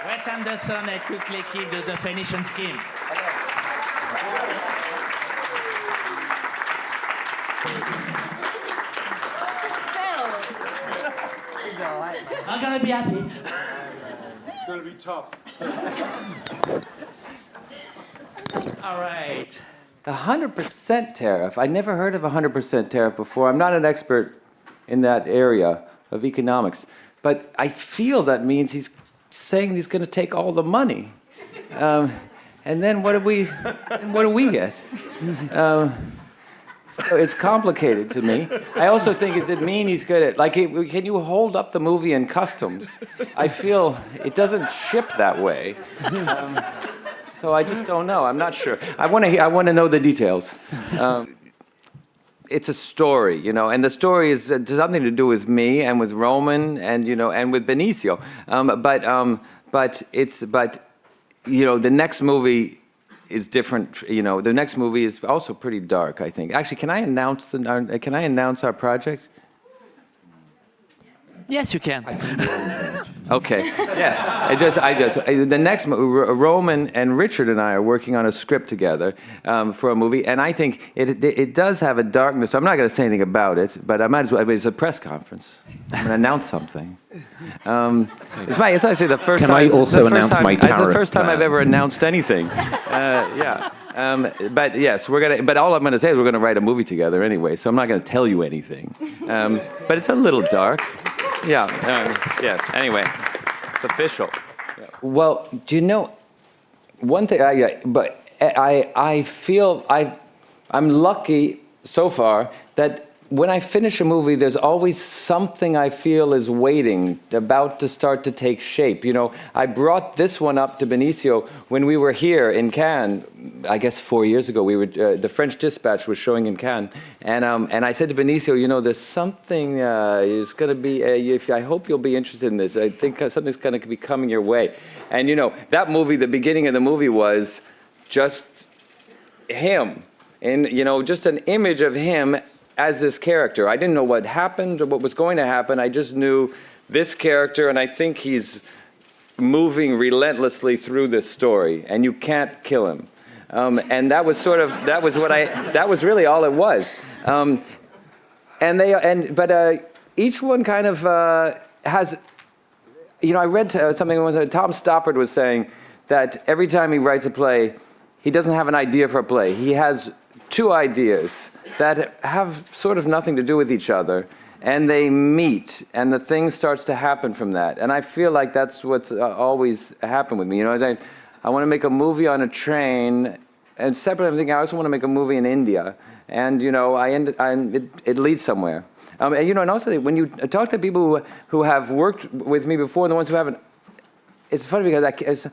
Wes Anderson et toute l'équipe de The Phoenician Scheme. I'm gonna be happy. It's going to be tough. All right. 100% tariff. I never heard of 100% tariff before. I'm not an expert in that area of economics, but I feel that means he's saying he's going to take all the money, and then what do we get? So it's complicated to me. I also think, does it mean he's good at, like, can you hold up the movie in customs? I feel it doesn't ship that way. So I just don't know. I'm not sure. I want to know the details. It's a story, you know, and the story is something to do with me and with Roman and, you know, and with Benicio. But you know, the next movie is different. You know, the next movie is also pretty dark, I think. Actually, can I announce our project? Yes, you can. Okay. Yes. The next Roman and Richard and I are working on a script together for a movie, and I think it does have a darkness. I'm not going to say anything about it, but I might as well. It's a press conference. I'm going to announce something. It's actually the first time. Can I also announce my tariff? It's the first time plan? I've ever announced anything. Yeah. But yes, we're gonna. But all I'm going to say is we're going to write a movie together anyway. So I'm not going to tell you anything. But it's a little dark. Yeah. Yeah. Anyway, it's official. Well, do you know one thing? I feel I'm lucky so far that when I finish a movie, there's always something I feel is waiting, about to start to take shape. You know, I brought this one up to Benicio when we were here in Cannes. I guess 4 years ago, we were the French Dispatch was showing in Cannes, and I said to Benicio, you know, there's something is going to be. I hope you'll be interested in this. I think something's going to be coming your way, and you know, that movie. The beginning of the movie was just him, and you know, just an image of him as this character. I didn't know what happened or what was going to happen. I just knew this character, and I think he's moving relentlessly through this story, and you can't kill him. And that was really all it was. But each one kind of has, you know, I read something once, Tom Stoppard was saying that every time he writes a play, he doesn't have an idea for a play. He has two ideas that have sort of nothing to do with each other, and they meet, and the thing starts to happen from that. And I feel like that's what's always happened with me. You know, I want to make a movie on a train, and separately, I'm thinking I also want to make a movie in India, and you know, it leads somewhere. And you know, and also when you talk to people who have worked with me before, and the ones who haven't, it's funny because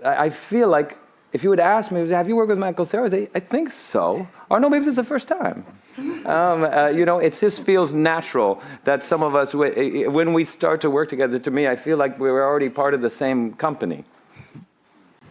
I feel like, if you would ask me, have you worked with Michael Cera? I think so. Or no, maybe this is the first time. You know, it just feels natural that some of us, when we start to work together, to me, I feel like we're already part of the same company.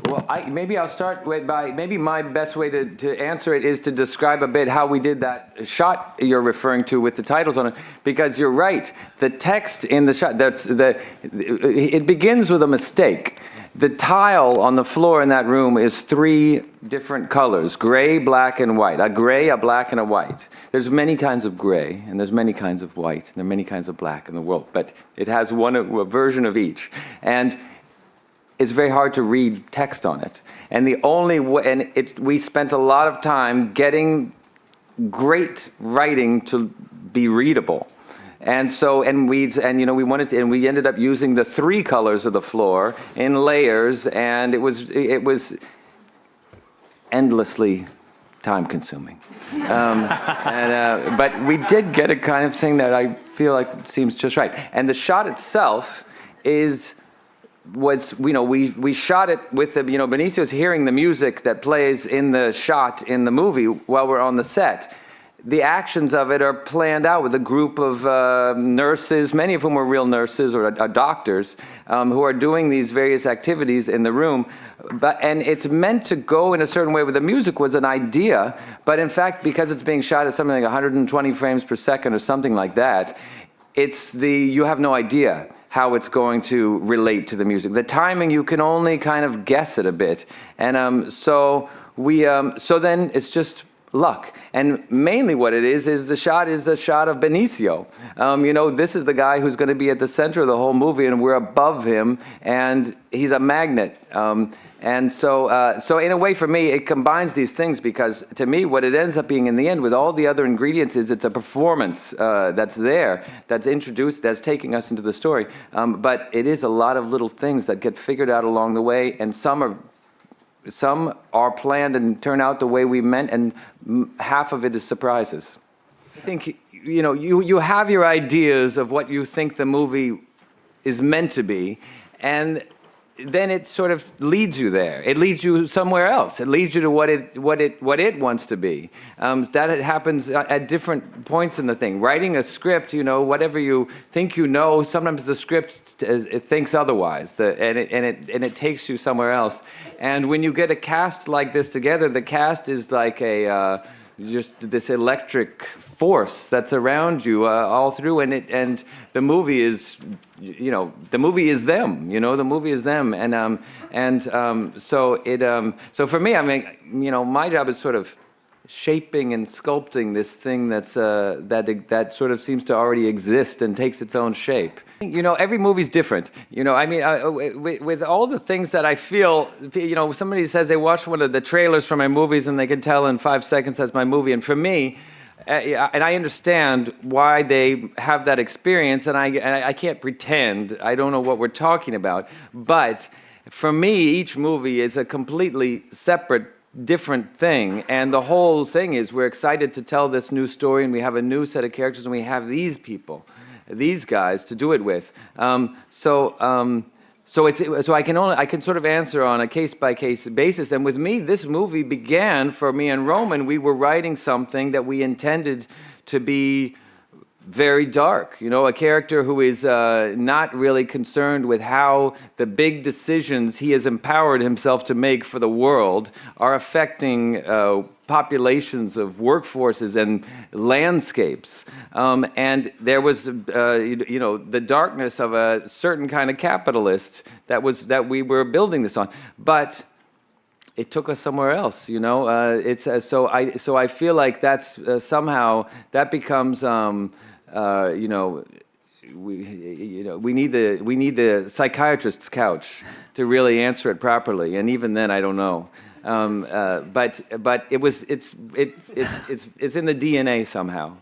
Well, maybe I'll start maybe my best way to answer it is to describe a bit how we did that shot you're referring to with the titles on it, because you're right. The text in the shot, it begins with a mistake. The tile on the floor in that room is 3 different colors: gray, black, and white. A gray, a black, and a white. There's many kinds of gray, and there's many kinds of white, and there are many kinds of black in the world, but it has a version of each. And it's very hard to read text on it. And the only way, we spent a lot of time getting great writing to be readable. And so, we ended up using the 3 colors of the floor in layers, and it was endlessly time-consuming. But we did get a kind of thing that I feel like seems just right. And the shot itself we shot it with Benicio's hearing the music that plays in the shot in the movie while we're on the set. The actions of it are planned out with a group of nurses, many of whom are real nurses or doctors, who are doing these various activities in the room. And it's meant to go in a certain way. With the music was an idea, but in fact, because it's being shot at something like 120 frames per second or something like that, you have no idea how it's going to relate to the music. The timing, you can only kind of guess it a bit. And so then it's just luck. And mainly what it is the shot is a shot of Benicio. This is the guy who's going to be at the center of the whole movie, and we're above him, and he's a magnet. And so in a way, for me, it combines these things, because to me, what it ends up being in the end, with all the other ingredients, is it's a performance that's there, that's introduced, that's taking us into the story. But it is a lot of little things that get figured out along the way, and some are planned and turn out the way we meant, and half of it is surprises. I think, you have your ideas of what you think the movie is meant to be, and then it sort of leads you there. It leads you somewhere else. It leads you to what it wants to be. That happens at different points in the thing. Writing a script, whatever you think sometimes the script it thinks otherwise, and it takes you somewhere else. And when you get a cast like this together, the cast is like just this electric force that's around you all through, and the movie is. The movie is them. The movie is them, so for me, my job is sort of shaping and sculpting this thing that sort of seems to already exist and takes its own shape. Every movie's different. With all the things that I feel, somebody says they watched one of the trailers for my movies and they can tell in 5 seconds that's my movie, and for me. And I understand why they have that experience, and I can't pretend. I don't know what we're talking about. But for me, each movie is a completely separate, different thing. And the whole thing is we're excited to tell this new story, and we have a new set of characters, and we have these people, these guys to do it with. So I can sort of answer on a case-by-case basis. And with me, this movie began, for me and Roman, we were writing something that we intended to be very dark. A character who is not really concerned with how the big decisions he has empowered himself to make for the world are affecting populations of workforces and landscapes. And there was, the darkness of a certain kind of capitalist that we were building this on. But it took us somewhere else, so I feel like that's somehow that becomes, we need the psychiatrist's couch to really answer it properly, and even then I don't know. But it's in the DNA somehow.